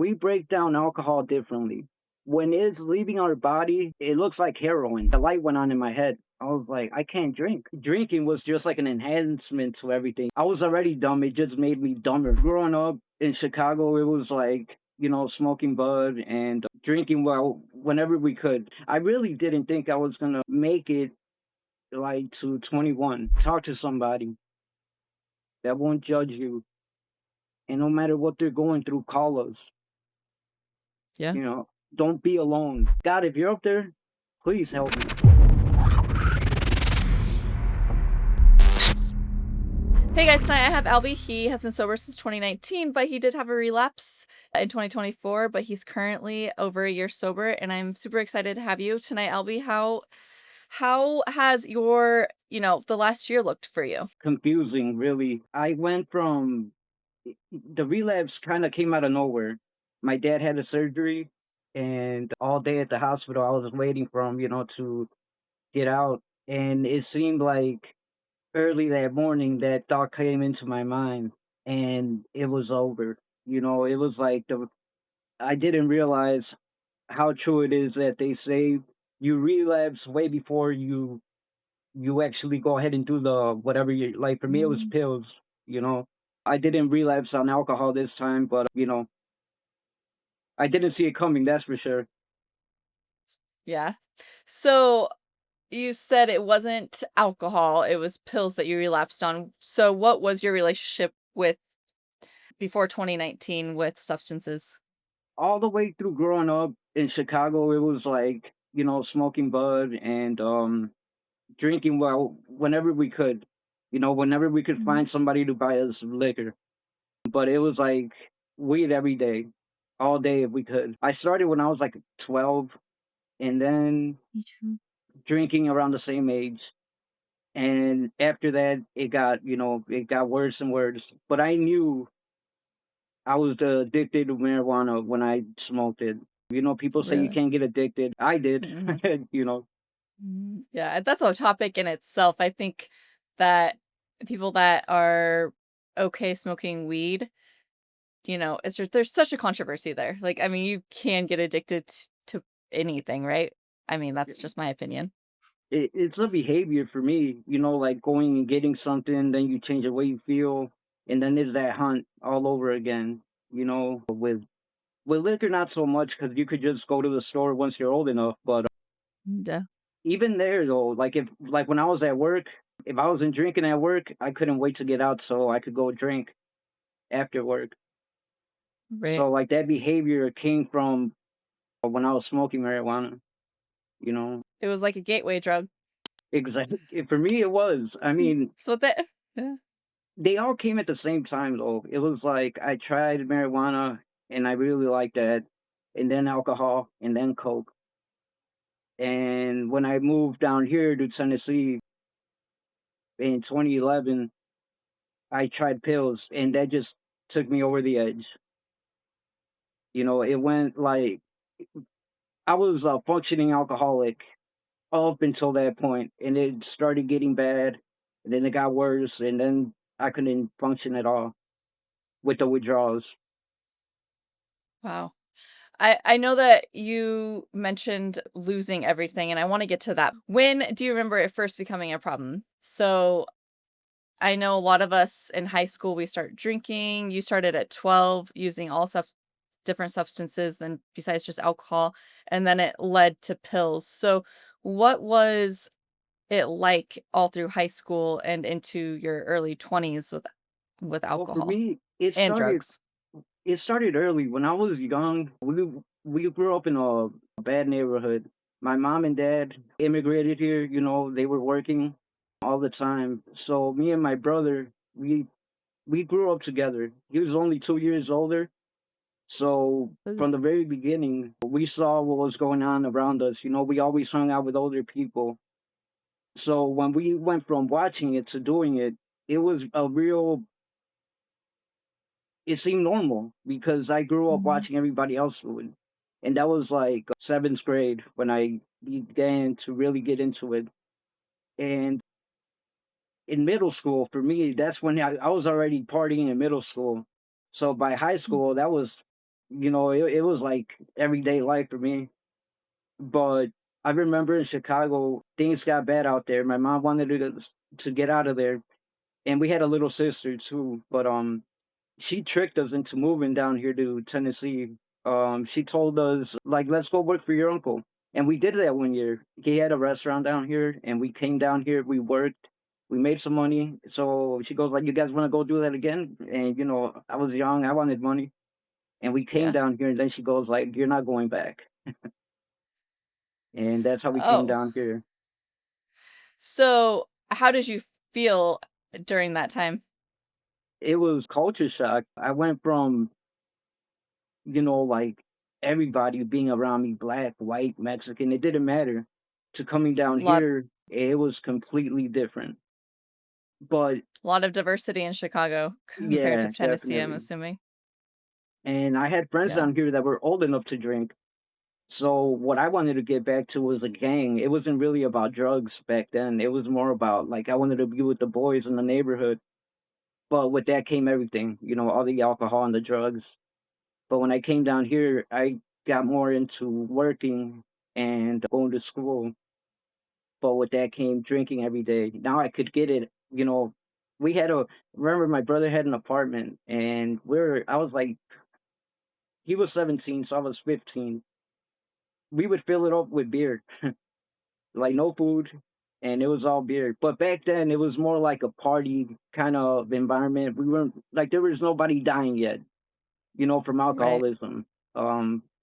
We break down alcohol differently. When it's leaving our body, it looks like heroin. The light went on in my head. I was like, I can't drink. Drinking was just like an enhancement to everything. I was already dumb. It just made me dumber. Growing up in Chicago, it was like, smoking bud and drinking well whenever we could. I really didn't think I was going to make it like to 21. Talk to somebody that won't judge you. And no matter what they're going through, call us. Yeah. You know, don't be alone. God, if you're up there, please help me. Hey guys, tonight I have Albie. He has been sober since 2019, but he did have a relapse in 2024, but he's currently over a year sober, and I'm super excited to have you tonight, Albie. How has the last year looked for you? Confusing, really. I went from the relapse kind of came out of nowhere. My dad had a surgery, and all day at the hospital, I was waiting for him, to get out. And it seemed like early that morning that thought came into my mind, and it was over. It was like I didn't realize how true it is that they say you relapse way before you actually go ahead and do the whatever you like. For me, it was Mm, pills. I didn't relapse on alcohol this time, but I didn't see it coming, that's for sure. yeah. So you said it wasn't alcohol, it was pills that you relapsed on. So what was your relationship with before 2019 with substances? All the way through growing up in Chicago, it was like, smoking bud and drinking well whenever we could. Whenever we could Mhm. find somebody to buy us liquor. But it was like weed every day, all day if we could. I started when I was like 12 and then Mhm. drinking around the same age. And after that, it got worse and worse. But I knew I was addicted to marijuana when I smoked it. People say you Really? can't get addicted. I did, Mhm. you know. Yeah, that's a topic in itself. I think that people that are okay smoking weed, there's such a controversy there. Like, I mean, you can get addicted to anything, right? I mean, that's just my opinion. It's a behavior for me, like going and getting something, then you change the way you feel, and then there's that hunt all over again. With liquor, not so much because you could just go to the store once you're old enough. But Yeah, even there, though, like when I was at work, if I wasn't drinking at work, I couldn't wait to get out so I could go drink after work. right. So like that behavior came from when I was smoking marijuana. You know, It was like a gateway drug. exactly. For me, it was. I mean, So that yeah. they all came at the same time, though. It was like I tried marijuana and I really liked that, and then alcohol, and then coke. And when I moved down here to Tennessee in 2011, I tried pills, and that just took me over the edge. It went like I was a functioning alcoholic up until that point, and it started getting bad, and then it got worse, and then I couldn't function at all with the withdrawals. Wow. I know that you mentioned losing everything, and I want to get to that. When do you remember it first becoming a problem? So I know a lot of us in high school, we start drinking. You started at 12 using all different substances than besides just alcohol, and then it led to pills. So what was it like all through high school and into your early 20s with Well, for alcohol me, and drugs? it started early. When I was young, we grew up in a bad neighborhood. My mom and dad immigrated here. They were working all the time. So me and my brother, we grew up together. He was only 2 years older. So Mm. from the very beginning, we saw what was going on around us. We always hung out with older people. So when we went from watching it to doing it, it was a real it seemed normal because I grew up Mhm. watching everybody else do it. And that was like seventh grade when I began to really get into it. And in middle school, for me, that's when I was already partying in middle school. So by high school, that was it was like everyday life for me. But I remember in Chicago, things got bad out there. My mom wanted to get out of there, and we had a little sister too. But she tricked us into moving down here to Tennessee. She told us like, "Let's go work for your uncle," and we did that one year. He had a restaurant down here, and we came down here. We worked. We made some money. So she goes like, "You guys want to go do that again?" And I was young. I wanted money, and we came Yeah. down here. And then she goes like, "You're not going back," and that's how we came Oh, down here. so how did you feel during that time? It was culture shock. I went from, like everybody being around me, black, white, Mexican, it didn't matter, to coming down Lot here, it was completely different. But lot of diversity in Chicago compared to yeah, Tennessee, I'm definitely. assuming. And I had friends Yeah. down here that were old enough to drink. So what I wanted to get back to was a gang. It wasn't really about drugs back then. It was more about like I wanted to be with the boys in the neighborhood. But with that came everything, all the alcohol and the drugs. But when I came down here, I got more into working and going to school. But with that came drinking every day. Now I could get it, we had a remember my brother had an apartment and I was like he was 17, so I was 15. We would fill it up with beer, like no food, and it was all beer. But back then it was more like a party kind of environment. We weren't like there was nobody dying yet, from Right, alcoholism.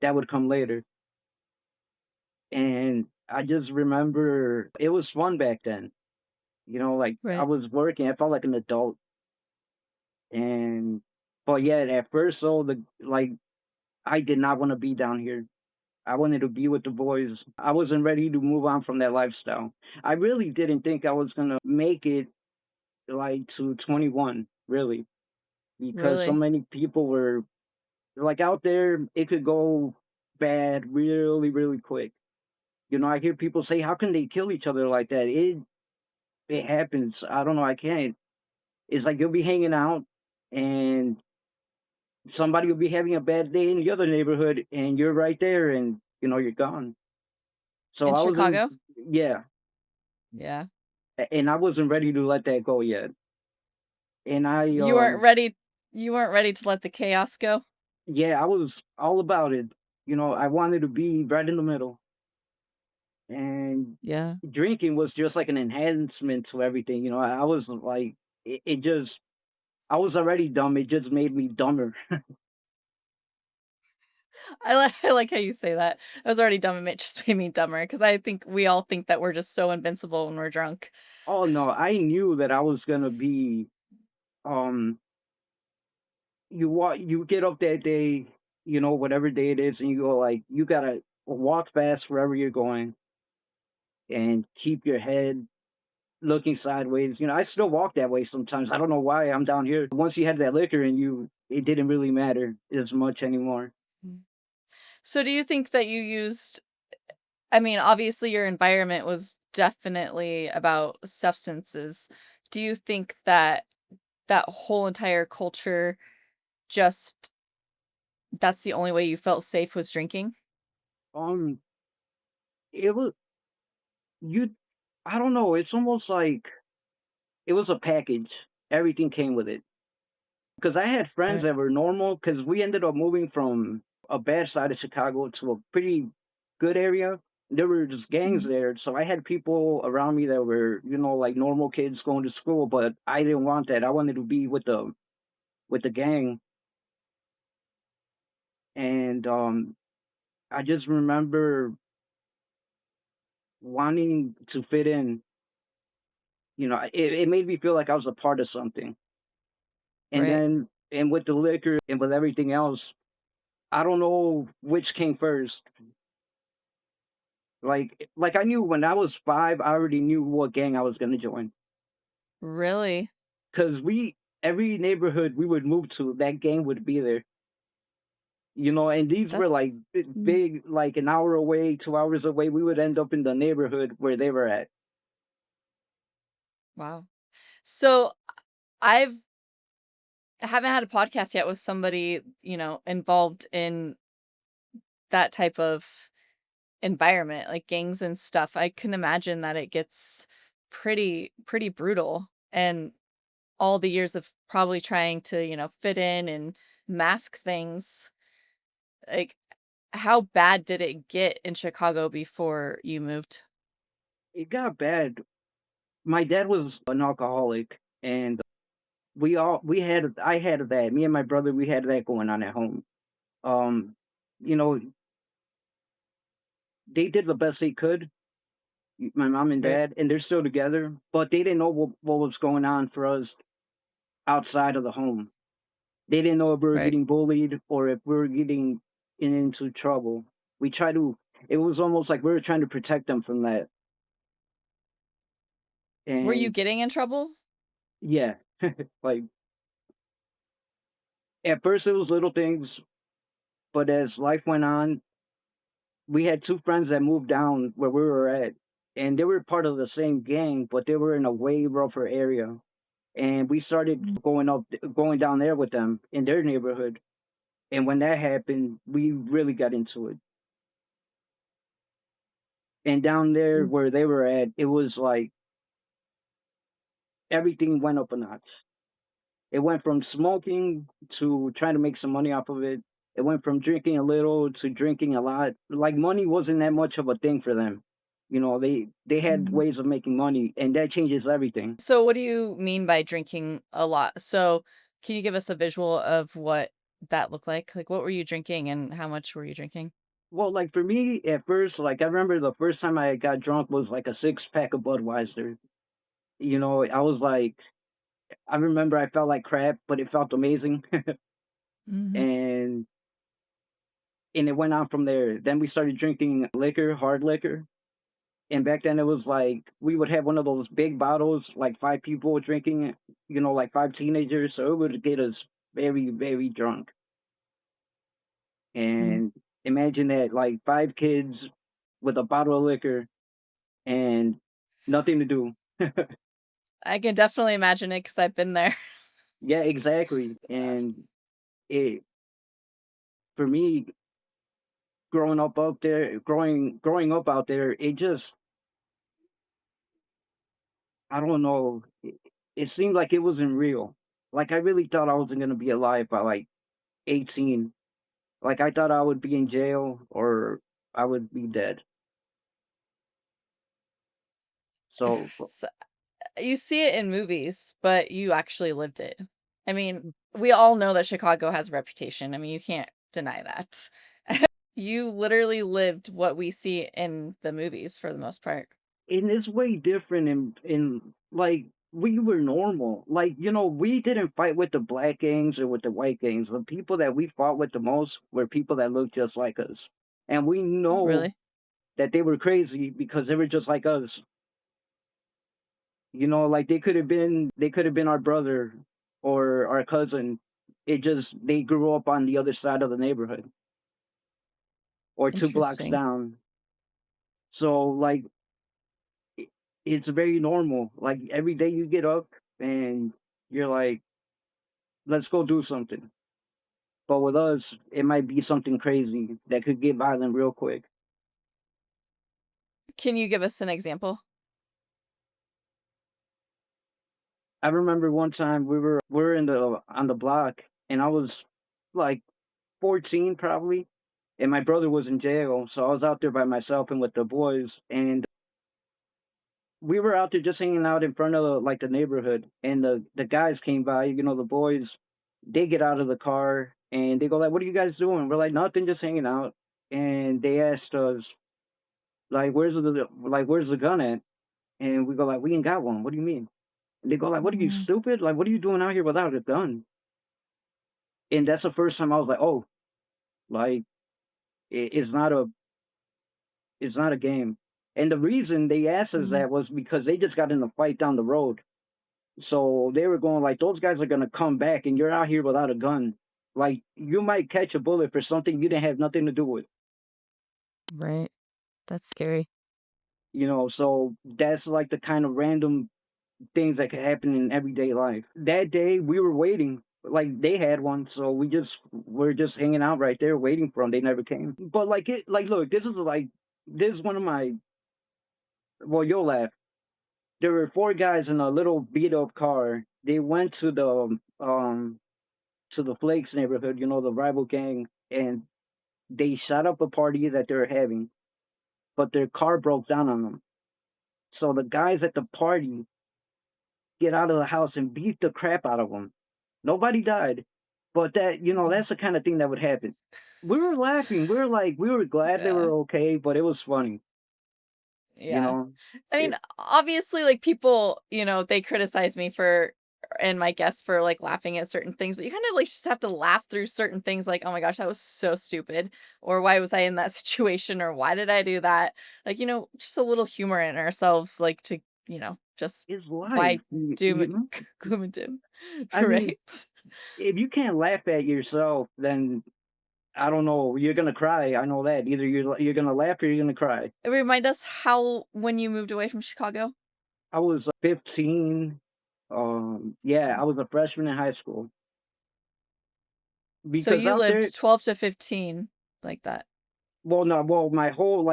That would come later. And I just remember it was fun back then. Like I right. was working, I felt like an adult. And but yeah, at first so the like I did not want to be down here. I wanted to be with the boys. I wasn't ready to move on from that lifestyle. I really didn't think I was gonna make it like to 21, really, because so Really? many people were like out there, it could go bad really, really quick. I hear people say, "How can they kill each other like that?" It happens. I don't know. I can't. It's like you'll be hanging out, and somebody will be having a bad day in the other neighborhood, and you're right there, and you're gone. So In I wasn't. Chicago? Yeah, Yeah. and I wasn't ready to let that go yet. And You weren't ready you weren't ready to let the chaos go? yeah, I was all about it. I wanted to be right in the middle, and Yeah. drinking was just like an enhancement to everything. I was like, it just. I was already dumb. It just made me dumber. I like how you say that. I was already dumb, it just made me dumber because I think we all think that we're just so invincible when we're drunk. Oh no, I knew that I was gonna be. Um, you get up that day, whatever day it is, and you go like you gotta walk fast wherever you're going and keep your head looking sideways. I still walk that way sometimes. I don't know why I'm down here. Once you had that liquor in you, it didn't really matter as much anymore. Mm. So do you think that you used I mean, obviously your environment was definitely about substances. Do you think that that whole entire culture just that's the only way you felt safe was drinking? Um, it was you. I don't know. It's almost like it was a package. Everything came with it. Because I had friends Right. that were normal. Because we ended up moving from a bad side of Chicago to a pretty good area. There were just gangs Mhm. there, so I had people around me that were, like normal kids going to school, but I didn't want that. I wanted to be with the gang, and I just remember wanting to fit in. It made me feel like I was a part of something. And Right. then, and with the liquor and with everything else, I don't know which came first. Like I knew when I was 5, I already knew what gang I was gonna join. Really? 'Cause every neighborhood we would move to, that gang would be there, and these were like That's mm, big, like an hour away, 2 hours away, we would end up in the neighborhood where they were at. wow. So I've I haven't had a podcast yet with somebody, involved in that type of environment, like gangs and stuff. I can imagine that it gets pretty brutal, and all the years of probably trying to, fit in and mask things. Like, how bad did it get in Chicago before you moved? It got bad. My dad was an alcoholic, and we had I had that. Me and my brother, we had that going on at home. Um, you know, they did the best they could, my mom and Right, dad, and they're still together, but they didn't know what was going on for us outside of the home. They didn't know if we were right. getting bullied or if we were getting into trouble. We try to it was almost like we were trying to protect them from that. Were you And getting in trouble? yeah, like at first it was little things, but as life went on, we had two friends that moved down where we were at, and they were part of the same gang, but they were in a way rougher area. And we started Mm. going down there with them in their neighborhood. And when that happened, we really got into it. And down there Mm. where they were at, it was like everything went up a notch. It went from smoking to trying to make some money off of it. It went from drinking a little to drinking a lot. Like money wasn't that much of a thing for them. They had Mhm. ways of making money, and that changes everything. So what do you mean by drinking a lot? So can you give us a visual of what that looked like? Like, what were you drinking and how much were you drinking? Well, like for me at first, like I remember the first time I got drunk was like a 6 pack of Budweiser. I was like, I remember I felt like crap, but it felt amazing. Mhm. and and it went on from there. Then we started drinking liquor, hard liquor. And back then it was like we would have one of those big bottles, like 5 people drinking it, like 5 teenagers. So it would get us very, very drunk. Mm. And imagine that, like 5 kids with a bottle of liquor and nothing to do. I can definitely imagine it because I've been there. Yeah, exactly. And it for me, growing up out there, it just I don't know. It seemed like it wasn't real. Like I really thought I wasn't gonna be alive by like 18. Like I thought I would be in jail or I would be dead. So So, you see it in movies, but you actually lived it. I mean, we all know that Chicago has a reputation. I mean, you can't deny that. You literally lived what we see in the movies for the most part. and it's way different in like we were normal. Like, we didn't fight with the black gangs or with the white gangs. The people that we fought with the most were people that looked just like us. And we know Really? that they were crazy because they were just like us. Like they could have been our brother or our cousin. It just they grew up on the other side of the neighborhood or 2 blocks Interesting. down. So like it, it's very normal. Like every day you get up and you're like, let's go do something. But with us, it might be something crazy that could get violent real quick. Can you give us an example? I remember one time we were in the on the block and I was like 14 probably, and my brother was in jail, so I was out there by myself and with the boys, and we were out there just hanging out in front of like the neighborhood, and the guys came by, the boys, they get out of the car and they go like, "What are you guys doing?" We're like, "Nothing, just hanging out." And they asked us like, "Where's the gun at?" And we go like, "We ain't got one. What do you mean?" And they go like, "What are you Mm. stupid? Like, what are you doing out here without a gun?" And that's the first time I was like, "Oh, like it's not a game." And the reason they asked us Mhm. that was because they just got in a fight down the road. So they were going like, those guys are gonna come back and you're out here without a gun. Like you might catch a bullet for something you didn't have nothing to do with. Right. That's scary. So that's like the kind of random things that could happen in everyday life. That day we were waiting. Like they had one, so we're just hanging out right there waiting for them. They never came. But like look, this is one of my well, you'll laugh. There were four guys in a little beat up car. They went to the Flakes neighborhood, you know, the rival gang, and they shot up a party that they were having, but their car broke down on them. So the guys at the party get out of the house and beat the crap out of them. Nobody died, but that you know that's the kind of thing that would happen. We were laughing. We were glad they Yeah. were okay, but it was funny, you Yeah. know. I mean, It obviously, like, people, they criticize me for and my guests for, like, laughing at certain things, but you kinda, like, just have to laugh through certain things like, "Oh my gosh, that was so stupid," or, "Why was I in that situation?" or, "Why did I do that?" Like, just a little humor in ourselves, like, to, just is life, why doom you know. gloom and doom, I mean, right? if you can't laugh at yourself, then I don't know. You're gonna cry. I know that. Either you're gonna laugh or you're gonna cry. Remind us how when you moved away from Chicago? I was 15. Yeah, I was a freshman in high school So because you out there, lived 12 to 15 like that. well, no, well, my whole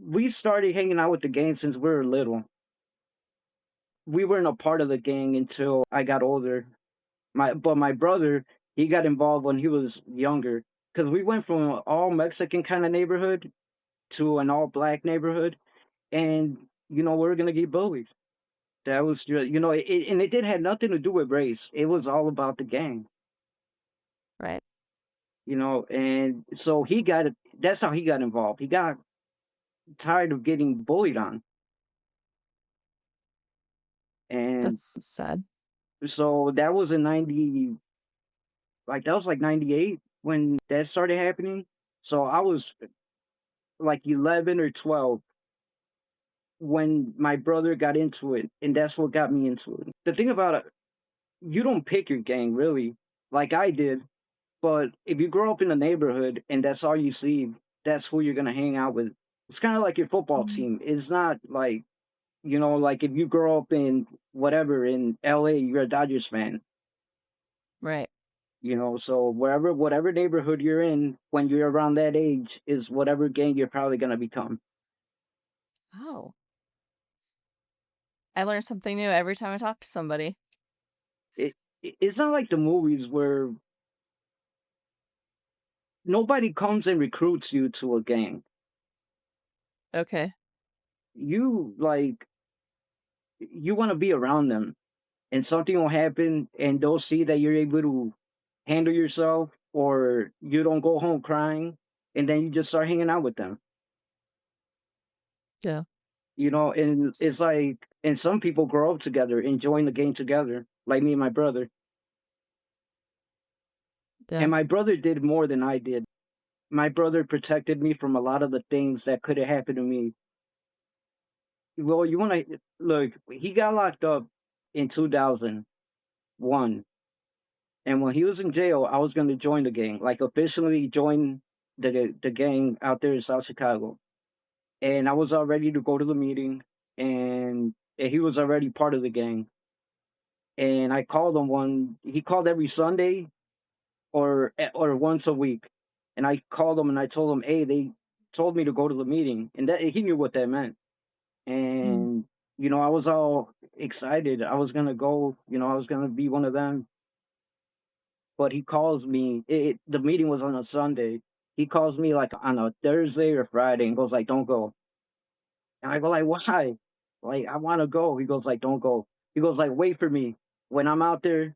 we started hanging out with the gang since we were little. We weren't a part of the gang until I got older. My brother, he got involved when he was younger because we went from an all Mexican kind of neighborhood to an all black neighborhood, and you know we are gonna get bullied. That was you know, and it did have nothing to do with race. It was all about the gang, Right. you know. And so he got it. That's how he got involved. He got tired of getting bullied on, and That's sad. so that was in 90, that was like 98 when that started happening. So I was like 11 or 12 when my brother got into it, and that's what got me into it. The thing about it, you don't pick your gang really, like I did. But if you grow up in a neighborhood and that's all you see, that's who you're gonna hang out with. It's kind of like your football Mhm. team. It's not like, you know, like if you grow up in whatever in LA, you're a Dodgers fan, Right. you know. So whatever neighborhood you're in when you're around that age is whatever gang you're probably gonna become. Oh, I learn something new every time I talk to somebody. It's not like the movies where nobody comes and recruits you to a gang. Okay. You you want to be around them and something will happen and they'll see that you're able to handle yourself or you don't go home crying and then you just start hanging out with them, Yeah. you know. And S it's like and some people grow up together enjoying the game together like me and my brother, and Yeah. my brother did more than I did. My brother protected me from a lot of the things that could have happened to me. Well, you want to look, he got locked up in 2001, and when he was in jail I was going to join the gang, like officially join the gang out there in South Chicago. And I was all ready to go to the meeting, and he was already part of the gang. And I called him he called every Sunday or once a week. And I called him and I told him, "Hey, they told me to go to the meeting." And that he knew what that meant. Mm. And you know, I was all excited. I was gonna go, you know, I was gonna be one of them. But he calls me. The meeting was on a Sunday. He calls me like on a Thursday or Friday and goes like, "Don't go." And I go like, "Why?" Like, "I wanna go." He goes like, "Don't go." He goes like, "Wait for me. When I'm out there,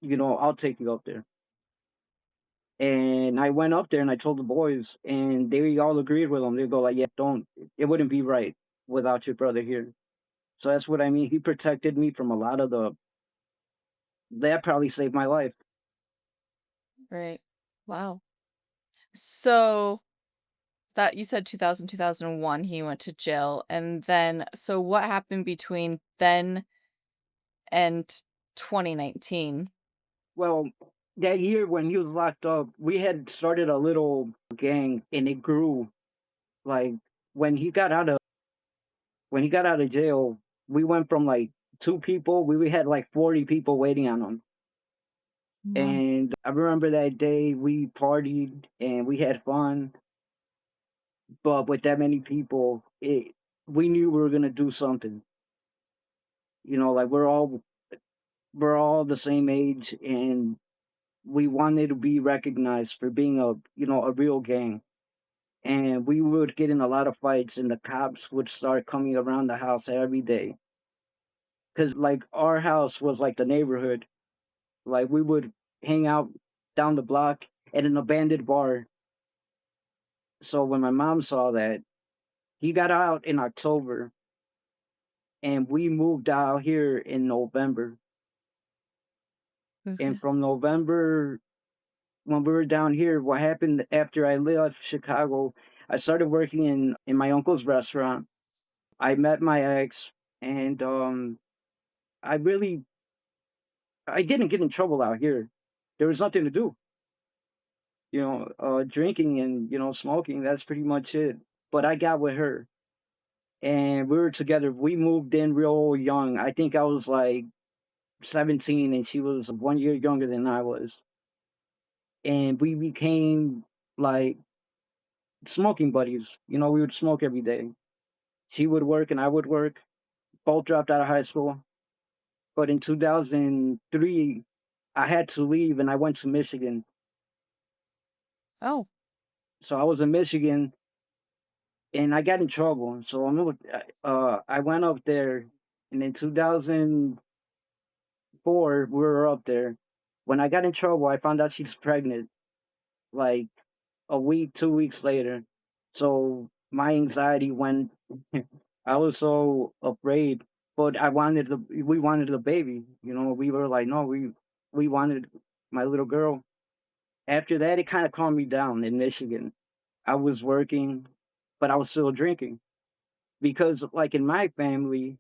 you know, I'll take you up there." And I went up there and I told the boys and they all agreed with him. They go like, "Yeah, don't it wouldn't be right without your brother here." So that's what I mean. He protected me from a lot of the that probably saved my life. Right. Wow. So, that you said 2001 he went to jail, and then so what happened between then and 2019? Well, that year when he was locked up, we had started a little gang and it grew. Like when he got out of when he got out of jail, we went from like 2 people, we had like 40 people waiting on him. Wow. And I remember that day we partied and we had fun, but with that many people, we knew we were gonna do something. Like we're all the same age, and we wanted to be recognized for being a real gang. And we would get in a lot of fights, and the cops would start coming around the house every day. Cause like our house was like the neighborhood. Like we would hang out down the block at an abandoned bar. So when my mom saw that, he got out in October, and we moved out here in November. And Okay. from November, when we were down here, what happened after I left Chicago, I started working in my uncle's restaurant. I met my ex, and I didn't get in trouble out here. There was nothing to do. Drinking and smoking. That's pretty much it. But I got with her, and we were together. We moved in real young. I think I was like 17, and she was 1 year younger than I was, and we became like smoking buddies. We would smoke every day. She would work and I would work. Both dropped out of high school. But in 2003, I had to leave and I went to Michigan. Oh, So I was in Michigan and I got in trouble. So I went up there, and in 2004 we were up there. When I got in trouble, I found out she's pregnant like a week, 2 weeks later. So my anxiety went. I was so afraid, but we wanted the baby. We were like, no, we wanted my little girl. After that, it kind of calmed me down in Michigan. I was working, but I was still drinking because, like in my family,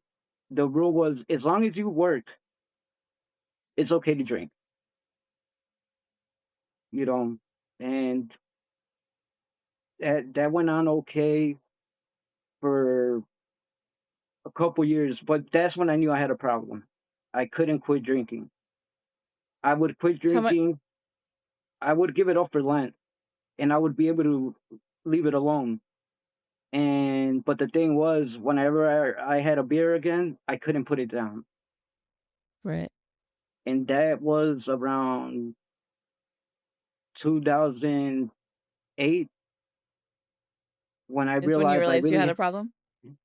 the rule was as long as you work, it's okay to drink. You know, and that went on okay for a couple years, but that's when I knew I had a problem. I couldn't quit drinking. I would quit how much? drinking. I would give it up for Lent, and I would be able to leave it alone. And but the thing was, whenever I had a beer again, I couldn't put it down. Right. And that was around 2008 when I Is when you realized I realized you had a really, problem?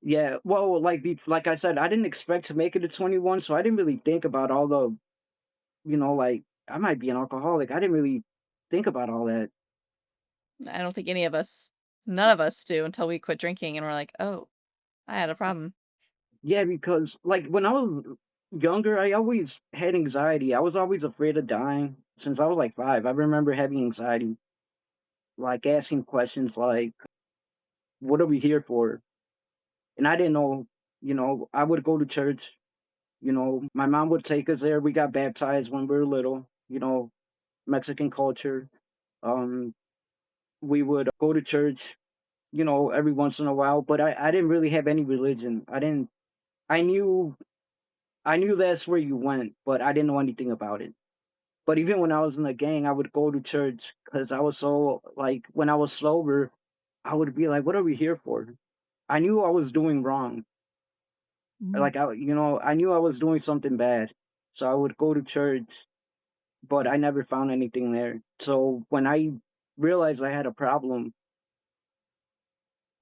yeah. Well, like I said, I didn't expect to make it to 21, so I didn't really think about all the, like I might be an alcoholic. I didn't really think about all that. I don't think any of us none of us do until we quit drinking and we're like, "Oh, I had a problem." Yeah, because like when I was younger, I always had anxiety. I was always afraid of dying since I was like 5. I remember having anxiety, like asking questions like, "What are we here for?" And I didn't know. I would go to church. My mom would take us there. We got baptized when we were little. Mexican culture. Um, we would go to church. Every once in a while. But I didn't really have any religion. I didn't. I knew I knew that's where you went, but I didn't know anything about it. But even when I was in the gang, I would go to church because I was so like when I was sober, I would be like, "What are we here for?" I knew I was doing wrong. Mm. Like I knew I was doing something bad, so I would go to church, but I never found anything there. So when I realized I had a problem,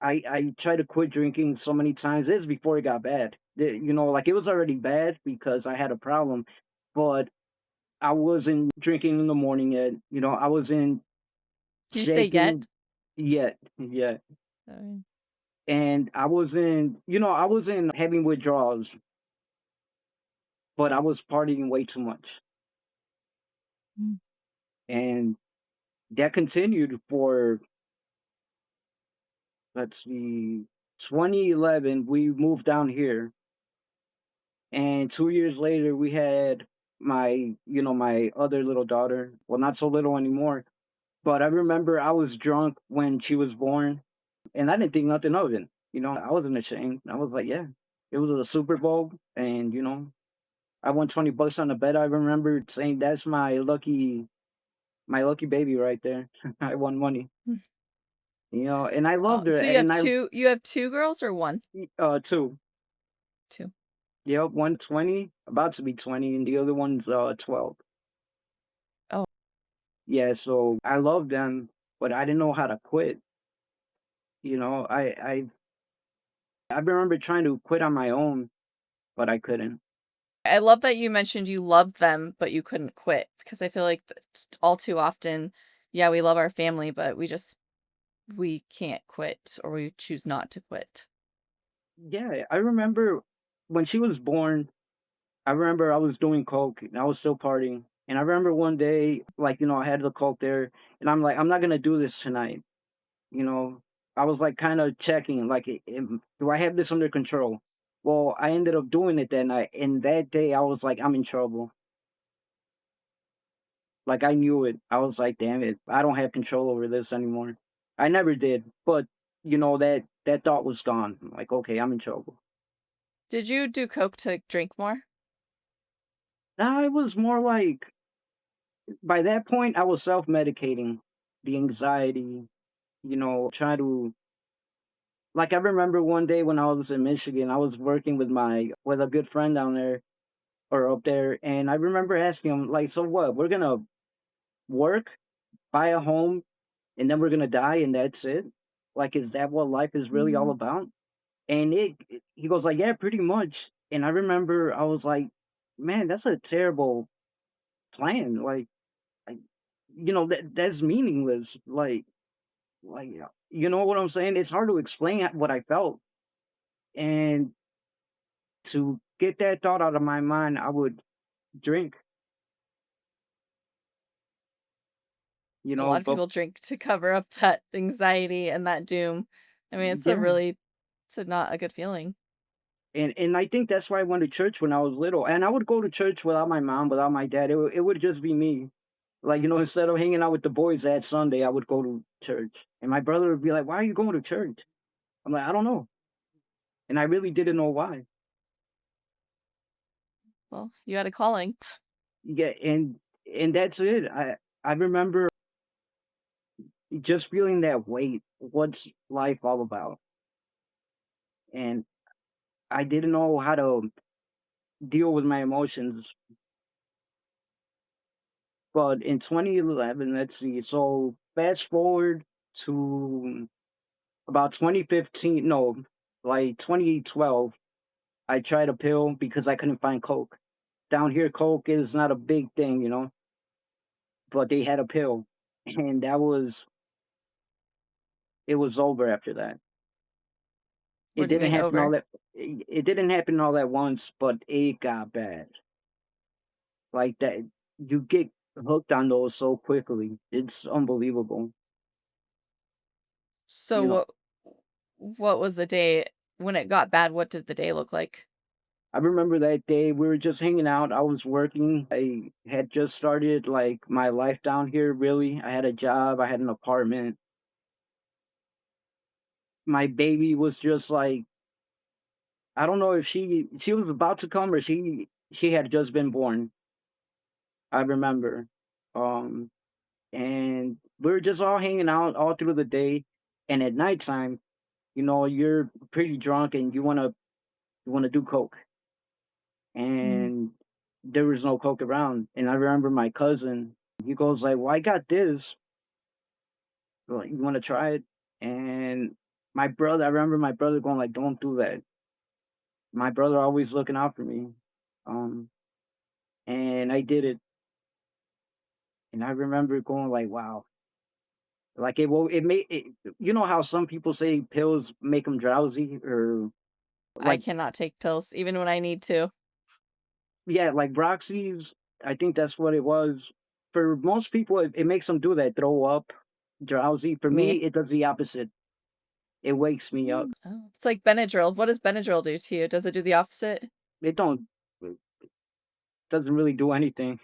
I tried to quit drinking so many times. This is before it got bad. Like it was already bad because I had a problem, but I wasn't drinking in the morning yet. I wasn't Did you say shaking yet? yet. Yeah. Oh, And I wasn't having withdrawals, but I was partying way too much. mm. And that continued for, let's see, 2011, we moved down here. And 2 years later, we had my other little daughter. Well, not so little anymore. But I remember I was drunk when she was born, and I didn't think nothing of it. I wasn't ashamed. I was like, yeah, it was a Super Bowl, and I won $20 on the bet. I remember saying, "That's my lucky baby right there." I won money, Mm. and I Oh, loved her, so and you have 2 girls or 1? 2. 2. Yep, one 20, about to be 20, and the other one's 12. Oh, Yeah, so I love them, but I didn't know how to quit. You know, I remember trying to quit on my own, but I couldn't. I love that you mentioned you loved them, but you couldn't quit because I feel like that all too often, yeah, we love our family, but we can't quit or we choose not to quit. Yeah, I remember when she was born. I remember I was doing coke and I was still partying. And I remember one day, like, I had the coke there, and I'm like, I'm not gonna do this tonight. You know, I was like kind of checking, like, do I have this under control? Well, I ended up doing it that night, and that day I was like, I'm in trouble. Like, I knew it. I was like, damn it, I don't have control over this anymore. I never did, but that thought was gone. Like, okay, I'm in trouble. Did you do coke to drink more? Now it was more like by that point I was self medicating the anxiety, trying to, like, I remember one day when I was in Michigan, I was working with a good friend down there or up there, and I remember asking him, like, so what? We're gonna work, buy a home, and then we're gonna die and that's it? Like, is that what life is really all Mhm. about? And he goes like, yeah, pretty much. And I remember I was like, man, that's a terrible plan. Like, that's meaningless. Like, you know what I'm saying? It's hard to explain what I felt. And to get that thought out of my mind, I would drink, A lot of but people drink to cover up that anxiety and that doom. I mean, yeah. it's a not a good feeling. And I think that's why I went to church when I was little. And I would go to church without my mom, without my dad. It would just be me. Like, instead of hanging out with the boys that Sunday, I would go to church. And my brother would be like, why are you going to church? I'm like, I don't know. And I really didn't know why. Well, you had a calling. Yeah, and that's it. I remember just feeling that weight. What's life all about? And I didn't know how to deal with my emotions. But in 2011, let's see. So fast forward to about 2015, no, like 2012, I tried a pill because I couldn't find coke. Down here, coke is not a big thing, but they had a pill, and it was over after that. It What do you didn't mean happen all over? that it didn't happen all at once, but it got bad. Like that, you get hooked on those so quickly. It's unbelievable. So You know, what was the day when it got bad? What did the day look like? I remember that day we were just hanging out. I was working. I had just started like my life down here, really. I had a job, I had an apartment. My baby was just like, I don't know if she was about to come or she had just been born. I remember. Um and we were just all hanging out all through the day, and at nighttime, you're pretty drunk and you want to do coke. Mm. And there was no coke around. And I remember my cousin, he goes like, well, I got this. Like, you want to try it? And I remember my brother going like, don't do that. My brother always looking out for me. Um, and I did it. And I remember going like, wow. Like it made it, how some people say pills make them drowsy, or I like, cannot take pills even when I need to. yeah, like Roxy's. I think that's what it was. For most people, it makes them do that, throw up, drowsy. For Me. me, it does the opposite. It wakes me up. Oh, it's like Benadryl. What does Benadryl do to you? Does it do the opposite? It don't it doesn't really do anything.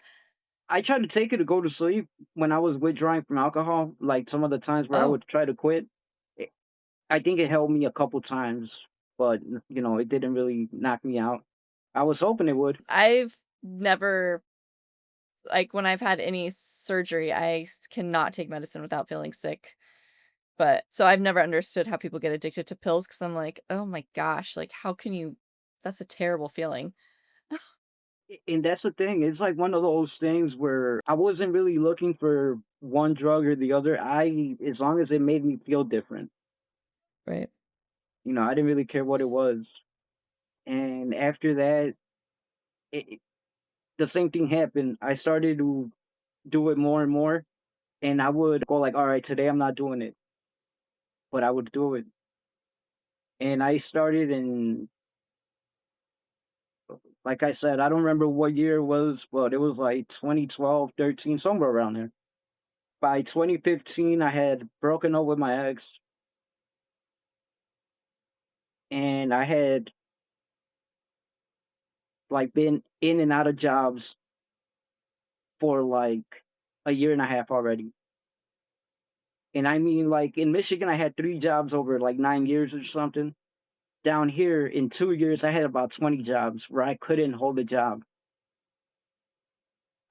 I tried to take it to go to sleep when I was withdrawing from alcohol. Like some of the times where I Oh, would try to quit, it, I think it helped me a couple times, but it didn't really knock me out. I was hoping it would. never like, when I've had any surgery, cannot take medicine without feeling sick, but so I've never understood how people get addicted to pills because 'cause I'm like, "Oh my gosh, like, how can you that's a terrible feeling." And that's the thing, it's like one of those things where I wasn't really looking for one drug or the other, I as long as it made me feel different, Right. I didn't really care what it S was, and after that, it the same thing happened, I started to do it more and more, and I would go like, "Alright, today I'm not doing it," but I would do it, and I started in like I said, I don't remember what year it was, but it was like 2012, 13, somewhere around there. By 2015, I had broken up with my ex, and I had, like, been in and out of jobs for, like, a year and a half already. And I mean, like, in Michigan, I had 3 jobs over, like, 9 years or something. Down here, in 2 years, I had about 20 jobs where I couldn't hold a job.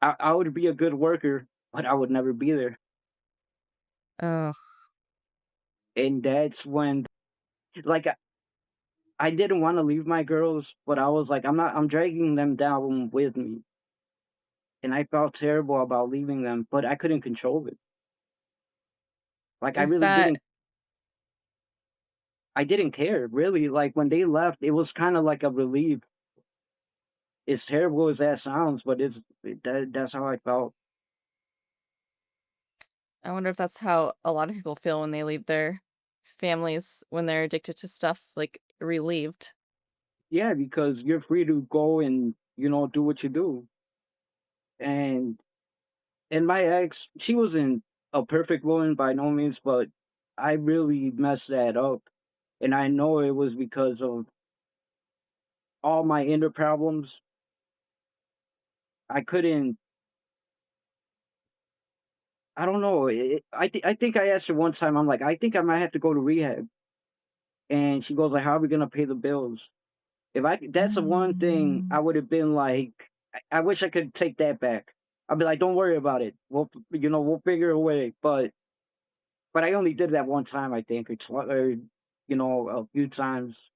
I would be a good worker, but I would never be there. Ugh, And that's when like, I didn't wanna leave my girls, but I was like, I'm dragging them down with me, and I felt terrible about leaving them, but I couldn't control it. Like, is that I didn't care, really, like, when they left, it was kinda like a relief. As terrible as that sounds, but that's how I felt. I wonder if that's how a lot of people feel when they leave their families when they're addicted to stuff, like, relieved, Yeah, because you're free to go and, do what you do, and my ex, she wasn't a perfect woman by no means, but I really messed that up, and I know it was because of all my inner problems. I couldn't I don't know, I think I asked her one time, I'm like, "I think I might have to go to rehab," and she goes like, "How are we gonna pay the bills?" If I could that's the one thing I Mm. would have been like, I wish I could take that back. I'd be like, "Don't worry about it. We'll figure a way." But I only did that one time, I think, or a few times.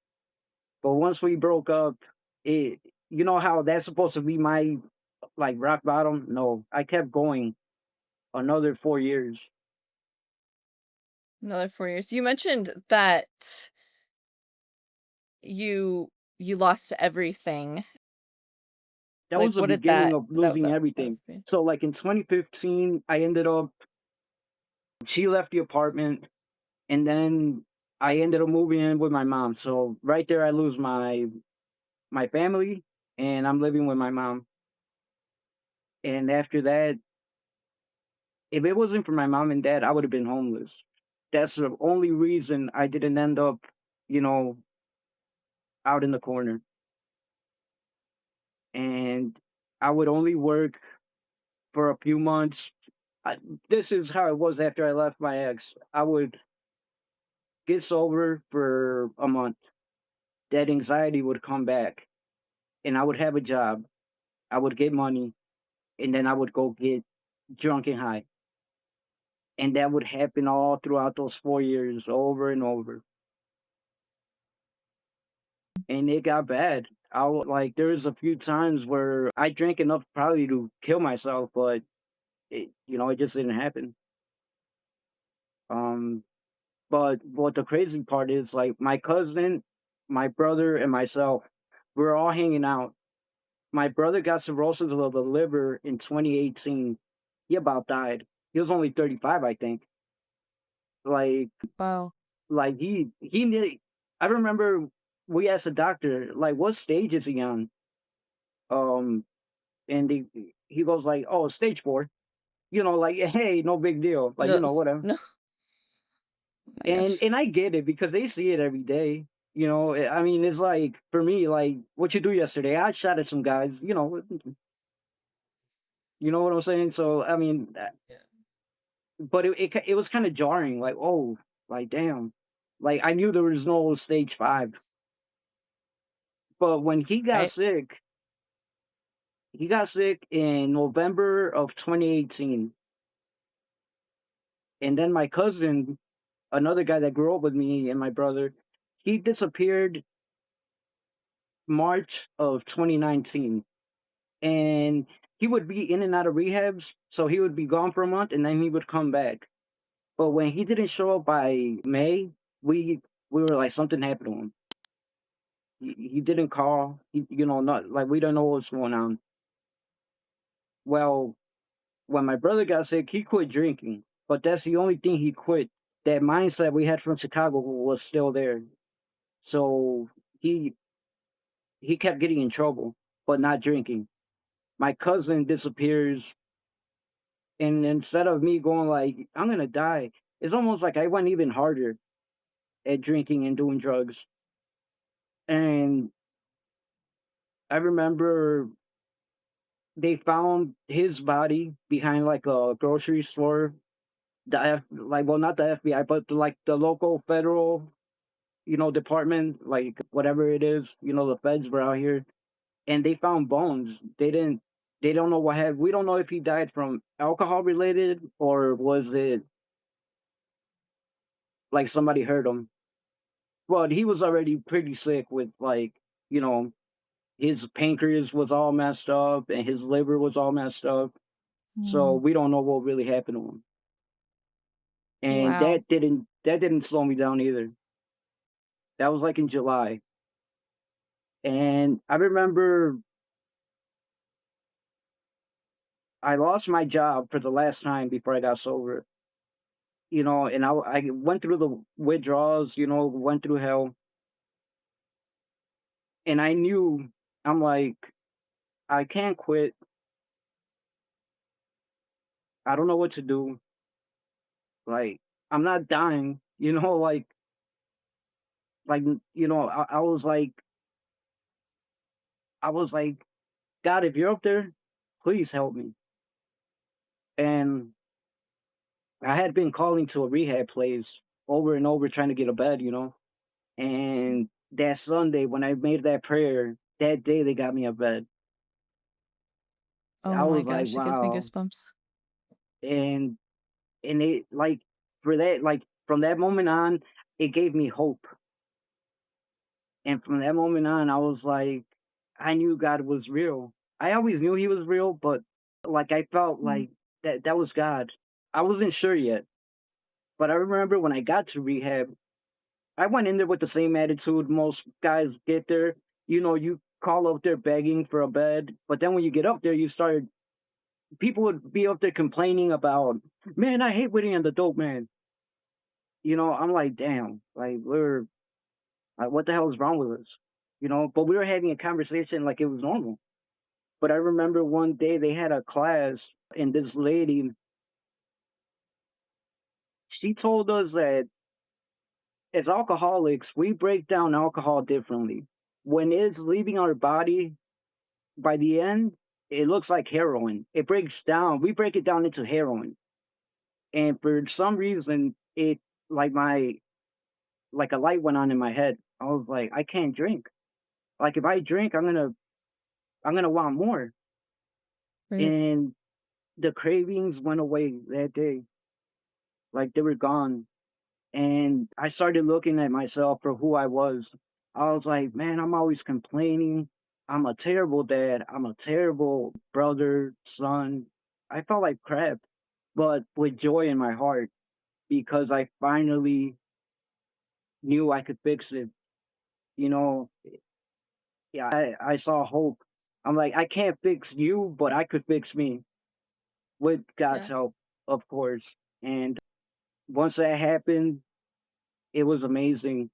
But once we broke up, it you know how that's supposed to be my, like, rock bottom? No, I kept going another 4 years. Another 4 years. You mentioned that you lost everything. That Like, was the what did beginning that of is that what losing that everything. was me? So, like, in 2015, I ended up she left the apartment, and then I ended up moving in with my mom. So right there, I lose my family, and I'm living with my mom. And after that, if it wasn't for my mom and dad, I would have been homeless. That's the only reason I didn't end up, you know, out in the corner. And I would only work for a few months. I, this is how it was after I left my ex. I would get sober for a month. That anxiety would come back, and I would have a job. I would get money, and then I would go get drunk and high. And that would happen all throughout those 4 years over and over, and it got bad. Like, there was a few times where I drank enough probably to kill myself, but it just didn't happen. Um, but what the crazy part is, like, my cousin, my brother, and myself, we're all hanging out. My brother got cirrhosis of the liver in 2018. He about died. He was only 35, I think. Like Wow. he did I remember we asked the doctor, like, "What stage is he on?" Um, and he goes like, "Oh, stage 4." Like, "Hey, no big deal." Like, No s whatever. no. Oh my And gosh. and I get it because they see it every day. I mean, it's like for me, like, "What you do yesterday?" "I shot at some guys." You know what I'm saying? So, I mean, Yeah. but it was kinda jarring, like, "Oh, like, damn." Like, I knew there was no stage 5, but when he got Right? sick, He got sick in November of 2018, and then my cousin, another guy that grew up with me and my brother, he disappeared March of 2019, and he would be in and out of rehabs, so he would be gone for a month and then he would come back. But when he didn't show up by May, we were like something happened to him. He didn't call. Not like we don't know what's going on. Well, when my brother got sick, he quit drinking, but that's the only thing he quit. That mindset we had from Chicago was still there. So he he kept getting in trouble, but not drinking. My cousin disappears, and instead of me going like I'm gonna die, it's almost like I went even harder at drinking and doing drugs. And I remember they found his body behind like a grocery store. Well, not the FBI, but like the local federal, department, like whatever it is, the feds were out here, and they found bones. They don't know what had. We don't know if he died from alcohol related or was it like somebody hurt him. But he was already pretty sick with like, you know, his pancreas was all messed up and his liver was all messed up. So Mm. we don't know what really happened to him. And Wow. that didn't slow me down either. That was like in July. And I remember I lost my job for the last time before I got sober. And I went through the withdrawals, went through hell. And I knew, I'm like, I can't quit. I don't know what to do. Like, I'm not dying, I was like, God, if you're up there, please help me. And I had been calling to a rehab place over and over trying to get a bed. And that Sunday when I made that prayer, that day they got me a bed. I Oh my was like, gosh, it gives me wow. goosebumps. And it like for that, like from that moment on, it gave me hope. And from that moment on, I was like, I knew God was real. I always knew he was real, but like I felt Mm. like that was God. I wasn't sure yet. But I remember when I got to rehab, I went in there with the same attitude most guys get there. You call up there begging for a bed, but then when you get up there, people would be up there complaining about, man, I hate waiting on the dope man. I'm like, damn, like what the hell is wrong with us? But we were having a conversation like it was normal. But I remember one day they had a class, and this lady, she told us that as alcoholics, we break down alcohol differently. When it's leaving our body, by the end, it looks like heroin. It breaks down. We break it down into heroin. And for some reason, it like my like a light went on in my head. I was like, I can't drink. Like if I drink, I'm gonna want more. Right. And the cravings went away that day. Like they were gone. And I started looking at myself for who I was. I was like, man, I'm always complaining. I'm a terrible dad. I'm a terrible brother, son. I felt like crap, but with joy in my heart because I finally knew I could fix it. You know, yeah, I saw hope. I'm like, I can't fix you, but I could fix me with God's Yeah. help, of course. And once that happened, it was amazing.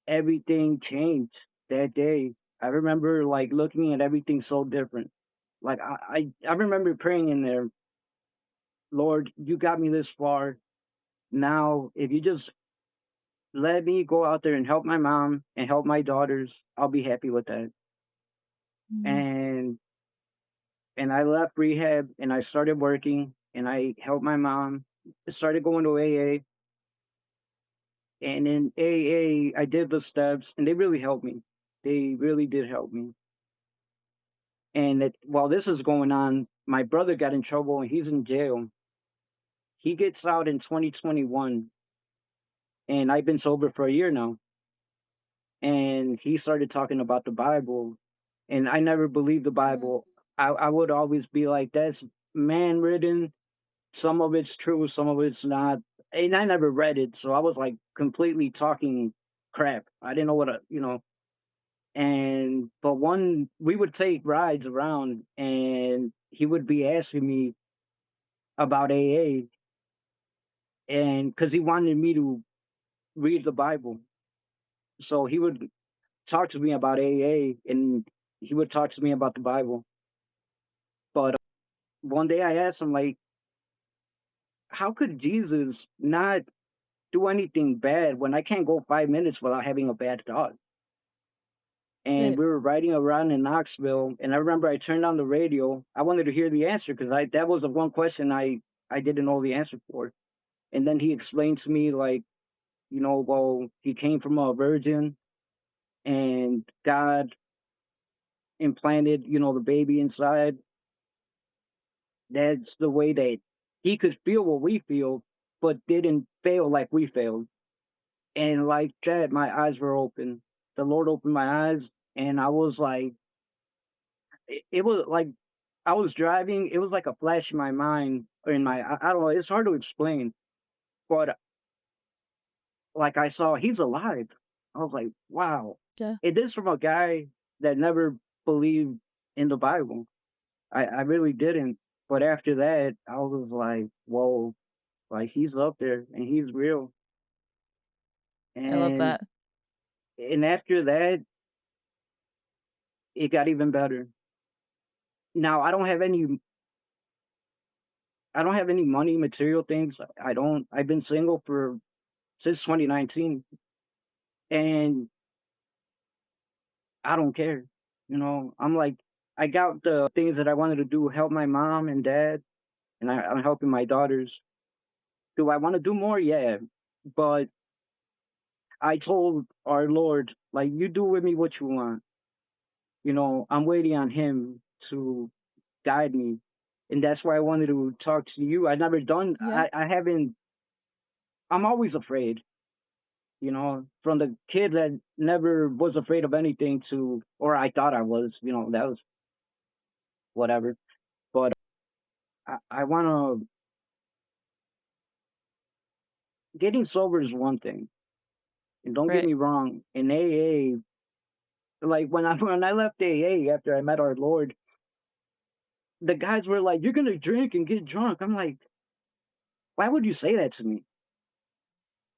Everything changed that day. I remember like looking at everything so different. Like I remember praying in there, Lord, you got me this far. Now, if you just let me go out there and help my mom and help my daughters, I'll be happy with that. Mm. And I left rehab and I started working and I helped my mom. I started going to AA, and in AA I did the steps and they really helped me. They really did help me. And while this is going on, my brother got in trouble and he's in jail. He gets out in 2021, and I've been sober for a year now. And he started talking about the Bible, and I never believed the Mm, Bible. I would always be like, "That's man written. Some of it's true, some of it's not." And I never read it, so I was like completely talking crap. I didn't know what and but one we would take rides around, and he would be asking me about AA, and because he wanted me to read the Bible, so he would talk to me about AA, and he would talk to me about the Bible. But one day I asked him, like, how could Jesus not do anything bad when I can't go 5 minutes without having a bad thought? And right. we were riding around in Knoxville, and I remember I turned on the radio. I wanted to hear the answer because I that was the one question I didn't know the answer for. And then he explained to me, like, well, he came from a virgin, and God implanted, the baby inside. That's the way that he could feel what we feel, but didn't fail like we failed. And like that, my eyes were open. The Lord opened my eyes, and I was like, it was like I was driving. It was like a flash in my mind, or in my, I don't know. It's hard to explain, but like I saw, he's alive. I was like, wow. Yeah, It is from a guy that never believed in the Bible. I really didn't. But after that, I was like, whoa, like he's up there and he's real. I love And that. and after that, it got even better. Now I don't have any money, material things. I don't. I've been single for since 2019, and I don't care. I'm like, I got the things that I wanted to do, help my mom and dad, and I'm helping my daughters. Do I want to do more? Yeah, but I told our Lord, like, you do with me what you want. I'm waiting on Him to guide me, and that's why I wanted to talk to you. I never done. Yeah, I haven't. I'm always afraid. From the kid that never was afraid of anything to, or I thought I was. That was whatever. But I want to. Getting sober is one thing, and don't get right. me wrong. In AA, like when I left AA after I met our Lord, the guys were like, "You're gonna drink and get drunk." I'm like, "Why would you say that to me?"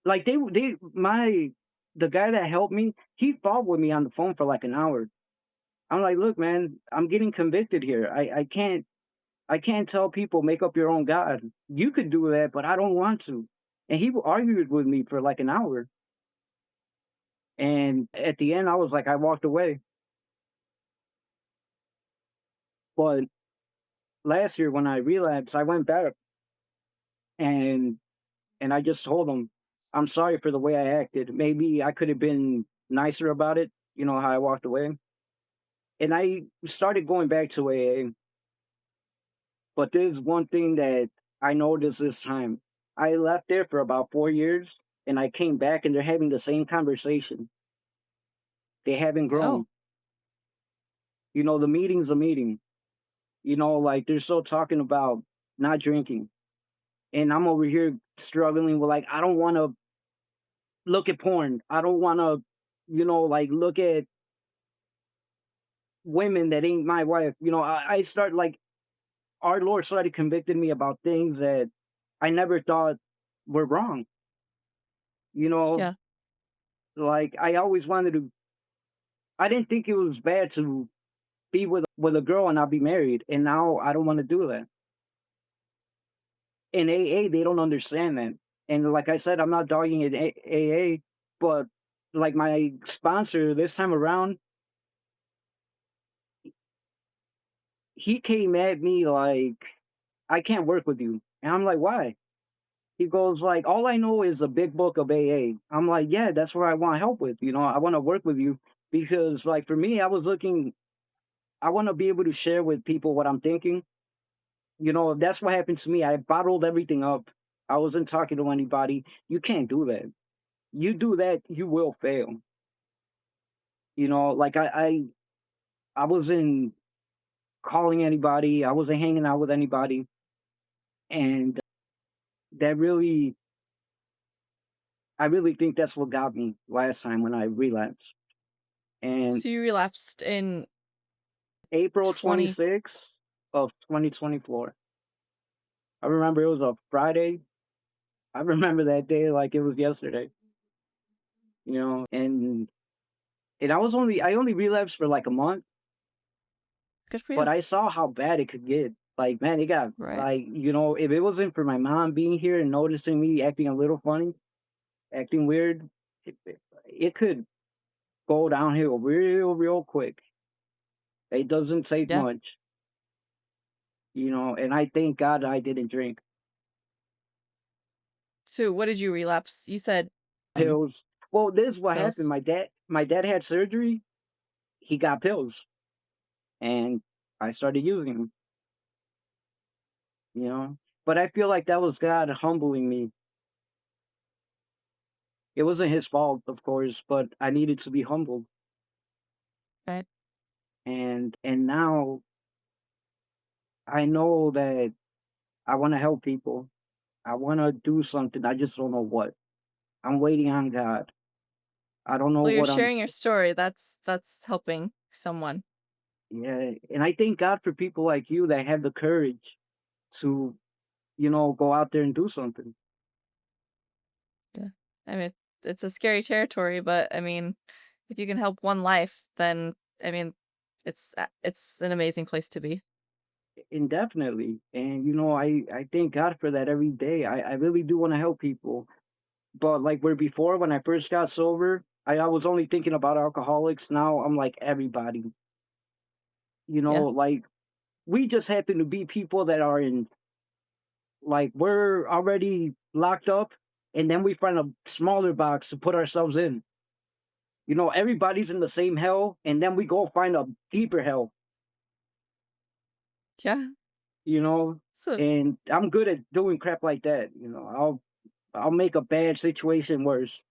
Like the guy that helped me, he fought with me on the phone for like an hour. I'm like, "Look, man, I'm getting convicted here. I can't tell people make up your own God. You could do that, but I don't want to." And he argued with me for like an hour. And at the end, I was like, I walked away. But last year when I relapsed, I went back and I just told him, I'm sorry for the way I acted. Maybe I could have been nicer about it, how I walked away. And I started going back to AA. But there's one thing that I noticed this time. I left there for about 4 years, and I came back and they're having the same conversation. They haven't Oh, grown. The meeting's a meeting. Like they're still talking about not drinking. And I'm over here struggling with, like, I don't want to look at porn. I don't want to, like, look at women that ain't my wife. I start like, our Lord started convicting me about things that I never thought were wrong. You know, yeah, like I always wanted to. I didn't think it was bad to be with a girl and not be married, and now I don't want to do that. In AA, they don't understand that. And like I said, I'm not dogging it AA, but like my sponsor this time around, he came at me like, "I can't work with you." And I'm like, "Why?" He goes like, "All I know is a big book of AA." I'm like, "Yeah, that's where I want help with. I want to work with you because, like, for me, I want to be able to share with people what I'm thinking. That's what happened to me. I bottled everything up. I wasn't talking to anybody. You can't do that. You do that, you will fail. Like I wasn't calling anybody. I wasn't hanging out with anybody, and that really, I really think that's what got me last time when I relapsed. And So you relapsed in April 20. 26th of 2024. I remember it was a Friday. I remember that day like it was yesterday. And I only relapsed for like a month, Good for but you. I saw how bad it could get. Like, man, it got Right. like, if it wasn't for my mom being here and noticing me acting a little funny, acting weird, it could go downhill real, real quick. It doesn't take Yeah. much, and I thank God I didn't drink So what did you relapse? You said, pills. Well, this is what happened. pills? My dad had surgery. He got pills, and I started using them. You know, but I feel like that was God humbling me. It wasn't his fault, of course, but I needed to be humbled. Right. And now I know that I want to help people. I want to do something. I just don't know what. I'm waiting on God. I don't know Well, you're what I'm. sharing your story. That's helping someone. Yeah, and I thank God for people like you that have the courage to, go out there and do something. Yeah. I mean, it's a scary territory, but I mean, if you can help one life, then I mean, it's an amazing place to be. Indefinitely. And I thank God for that every day. I really do want to help people. But like where before when I first got sober, I was only thinking about alcoholics. Now I'm like everybody. Yeah. Like we just happen to be people that are in, like, we're already locked up, and then we find a smaller box to put ourselves in. Everybody's in the same hell, and then we go find a deeper hell, Yeah. you know? So And I'm good at doing crap like that. I'll make a bad situation worse.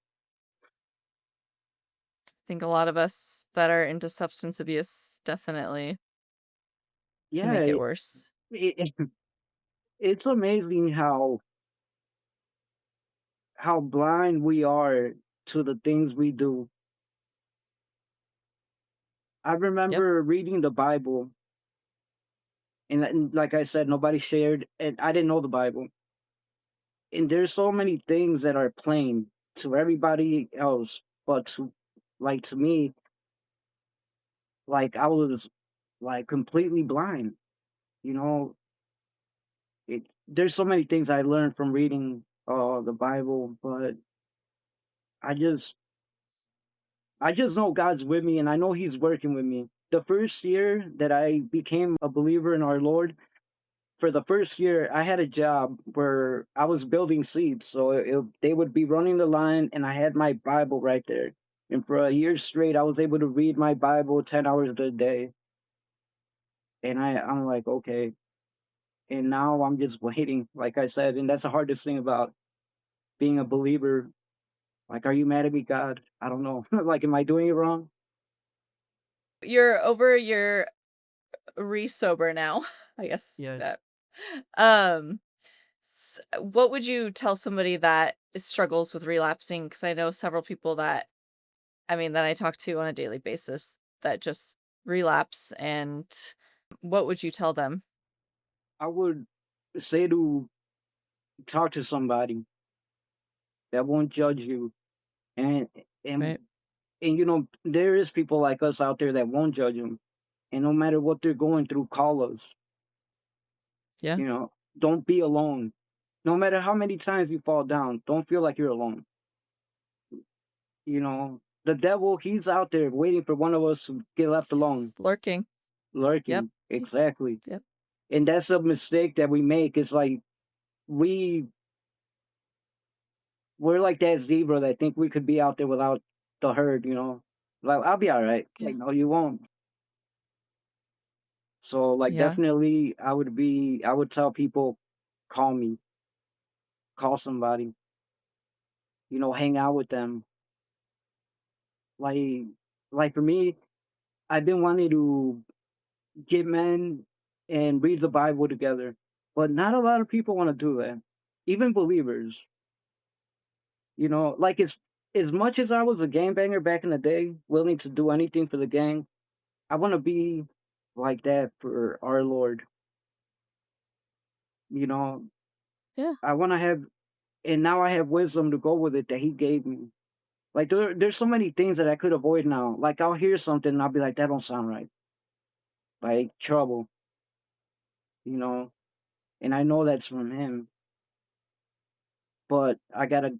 I think a lot of us that are into substance abuse definitely can Yeah, make it worse. it it's amazing how blind we are to the things we do. I Yep. remember reading the Bible, and like I said, nobody shared, and I didn't know the Bible. And there's so many things that are plain to everybody else, but to me, like I was like completely blind. You know, there's so many things I learned from reading the Bible, but I just I just know God's with me and I know He's working with me. The first year that I became a believer in our Lord, for the first year, I had a job where I was building seats. So they would be running the line, and I had my Bible right there. And for a year straight, I was able to read my Bible 10 hours a day. And I'm like, okay. And now I'm just waiting, like I said. And that's the hardest thing about being a believer. Like, are you mad at me, God? I don't know. Like, am I doing it wrong? You're over your re-sober now, I guess Yeah. that. Um, what would you tell somebody that struggles with relapsing? Because I know several people that that I talk to on a daily basis that just relapse, and what would you tell them? I would say to talk to somebody that won't judge you. And, and Right. there is people like us out there that won't judge them. And no matter what they're going through, call us. Yeah. Don't be alone. No matter how many times you fall down, don't feel like you're alone. The devil, he's out there waiting for one of us to get left alone, He's lurking. Yep. lurking. Exactly. Yep. And that's a mistake that we make. It's like we we're like that zebra that think we could be out there without the herd. Like, I'll be all right. Yeah. Like, no, you won't. So, like, Yeah, definitely, I would tell people, call me, call somebody, hang out with them. Like, for me, I've been wanting to get men and read the Bible together, but not a lot of people want to do that. Even believers, like as much as I was a gangbanger back in the day, willing to do anything for the gang, I want to be like that for our Lord. You know, yeah, I want to have, and now I have wisdom to go with it that He gave me. Like there's so many things that I could avoid now. Like I'll hear something and I'll be like, that don't sound right. Like trouble, you know, and I know that's from Him. But I gotta,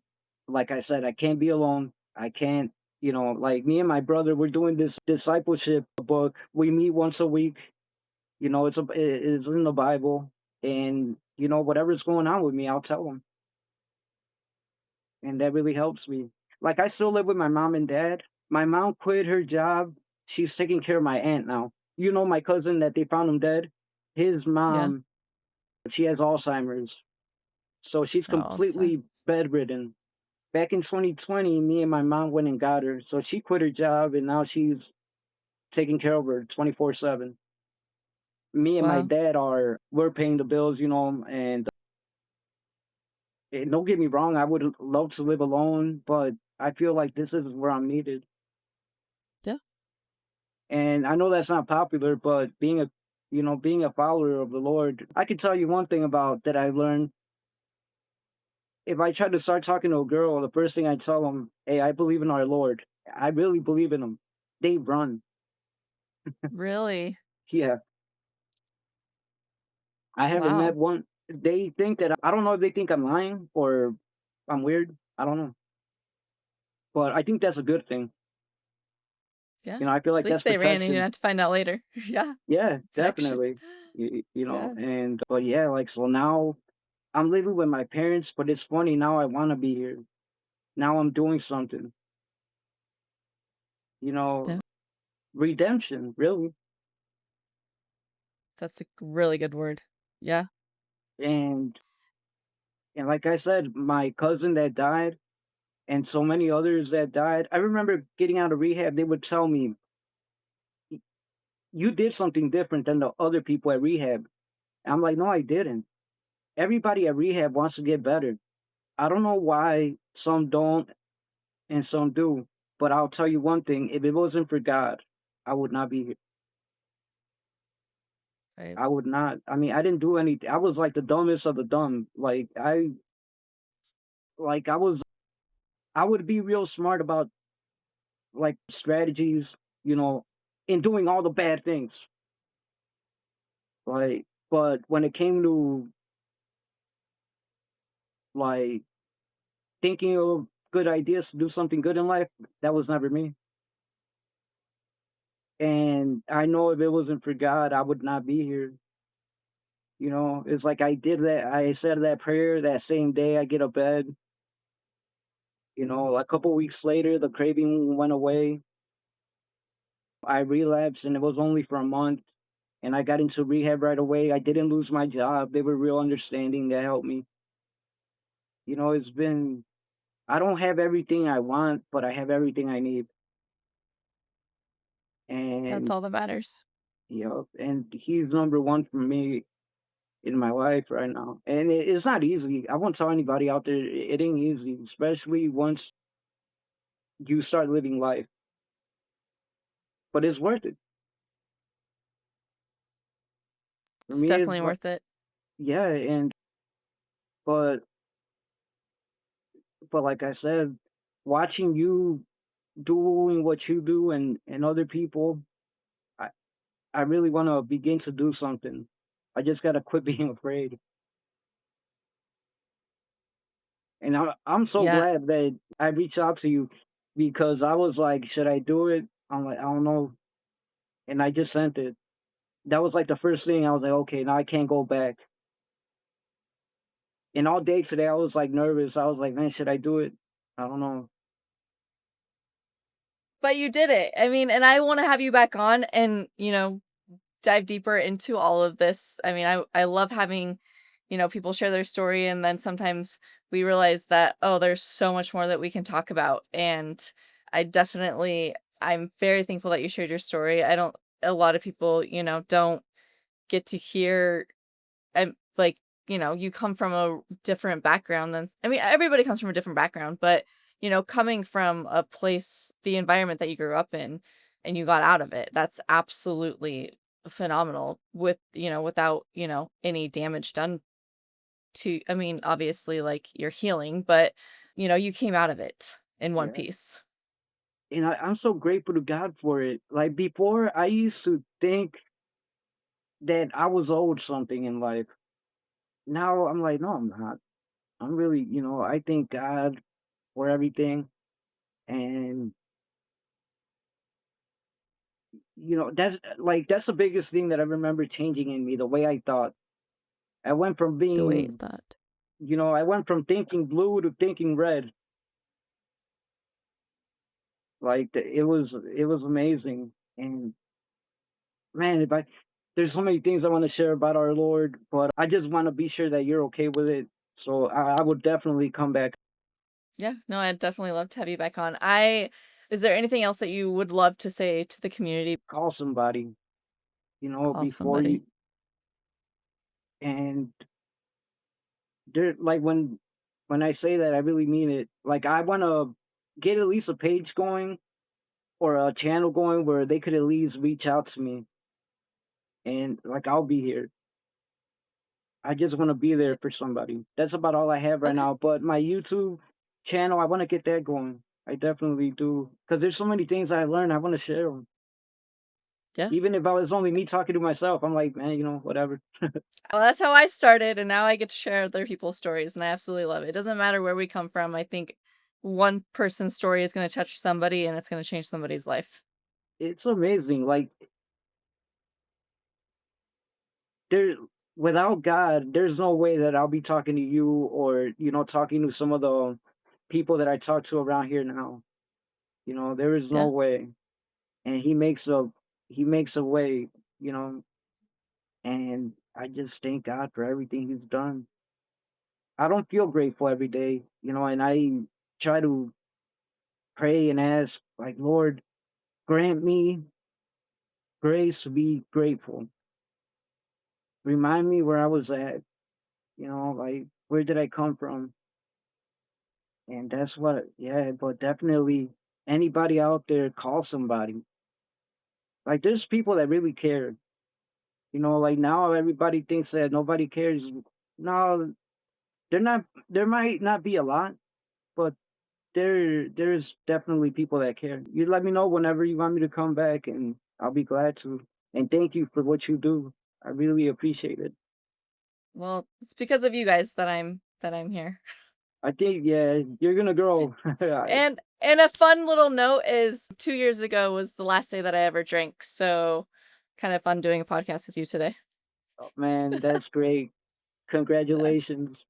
like I said, I can't be alone. I can't, like me and my brother, we're doing this discipleship book. We meet once a week. It's in the Bible, and whatever's going on with me, I'll tell them, and that really helps me. Like I still live with my mom and dad. My mom quit her job. She's taking care of my aunt now. My cousin that they found him dead. His yeah. mom, she has Alzheimer's, so she's Oh, so completely bedridden. Back in 2020, me and my mom went and got her. So she quit her job and now she's taking care of her 24/7. Me and my wow. dad we're paying the bills, and don't get me wrong, I would love to live alone, but I feel like this is where I'm needed. Yeah, And I know that's not popular, but being a follower of the Lord, I can tell you one thing about that I learned. If I try to start talking to a girl, the first thing I tell them, hey, I believe in our Lord. I really believe in him. They run. really? Yeah. I haven't met Wow. one. They think that I don't know if they think I'm lying or I'm weird. I don't know. But I think that's a good thing. Yeah. I feel At like least that's they ran and you didn't protection. have to find out later. Yeah, Yeah, connection. definitely. Yeah, And but yeah, like so now I'm living with my parents, but it's funny now I want to be here. Now I'm doing something, you yeah. know, redemption, really. That's a really good word. Yeah, And like I said, my cousin that died and so many others that died. I remember getting out of rehab, they would tell me, you did something different than the other people at rehab. And I'm like, no, I didn't. Everybody at rehab wants to get better. I don't know why some don't and some do, but I'll tell you one thing: if it wasn't for God, I would not be here. right. I would not. I mean, I didn't do anything. I was like the dumbest of the dumb. I would be real smart about like strategies, in doing all the bad things. But when it came to like thinking of good ideas to do something good in life, that was never me. And I know if it wasn't for God, I would not be here. It's like I said that prayer that same day I get up bed. A couple weeks later, the craving went away. I relapsed and it was only for a month. And I got into rehab right away. I didn't lose my job. They were real understanding. That helped me. It's been, I don't have everything I want, but I have everything I need. That's And, all that matters. and he's number one for me in my life right now. And it's not easy. I won't tell anybody out there, it ain't easy, especially once you start living life, but it's worth it. For It's me, it's definitely worth it. yeah. But, like I said, watching you doing what you do and other people, I, I really want to begin to do something. I just got to quit being afraid. And I'm so Yeah, glad that I reached out to you because I was like, should I do it? I'm like, I don't know. And I just sent it. That was like the first thing I was like, okay, now I can't go back. And all day today, I was like nervous. I was like, man, should I do it? I don't know. but you did it. I mean, and I wanna have you back on and, dive deeper into all of this. I mean, I love having, people share their story and then sometimes we realize that, oh, there's so much more that we can talk about. And I'm very thankful that you shared your story. I don't A lot of people, don't get to hear like, you come from a different background than I mean, everybody comes from a different background, but, coming from a place the environment that you grew up in and you got out of it, that's absolutely phenomenal without, any damage done to I mean, obviously, like, you're healing, but, you came out of it in one Yeah. piece. And I'm so grateful to God for it. Like before, I used to think that I was owed something in life. Now I'm like, no, I'm not. I'm really, I thank God for everything. And, that's the biggest thing that I remember changing in me, the way I thought. I went from The way being, that I went from thinking blue to thinking red. It was amazing. And man, if I there's so many things I want to share about our Lord, but I just want to be sure that you're okay with it. So I would definitely come back, Yeah, no, I'd definitely love to have you back on. I Is there anything else that you would love to say to the community? call somebody, Call before somebody. you. And there, like when I say that, I really mean it. Like I want to get at least a page going or a channel going where they could at least reach out to me, and like I'll be here. I just want to be Yeah, there for somebody. That's about all I have right okay. now. But my YouTube channel, I want to get that going. I definitely do. Because there's so many things I learned. I want to share them. Yeah. Even if I was only me talking to myself, I'm like, man, whatever. Well, that's how I started, and now I get to share other people's stories, and I absolutely love it. It doesn't matter where we come from. I think one person's story is gonna touch somebody, and it's gonna change somebody's life. It's amazing. Like there, without God, there's no way that I'll be talking to you or talking to some of the people that I talk to around here now. There is no Yeah. way. And he makes a way. You know, and I just thank God for everything He's done. I don't feel grateful every day, and I try to pray and ask, like, Lord, grant me grace to be grateful. Remind me where I was at, like, where did I come from? And that's what, yeah, but definitely anybody out there, call somebody. Like, there's people that really care. Like now everybody thinks that nobody cares. No, they're not, there might not be a lot, but there's definitely people that care. You let me know whenever you want me to come back, and I'll be glad to. And thank you for what you do. I really appreciate it. Well, it's because of you guys that I'm here. I think, yeah, you're gonna grow. And a fun little note is 2 years ago was the last day that I ever drank, so kind of fun doing a podcast with you today. Oh, man, that's great. Yeah. Congratulations.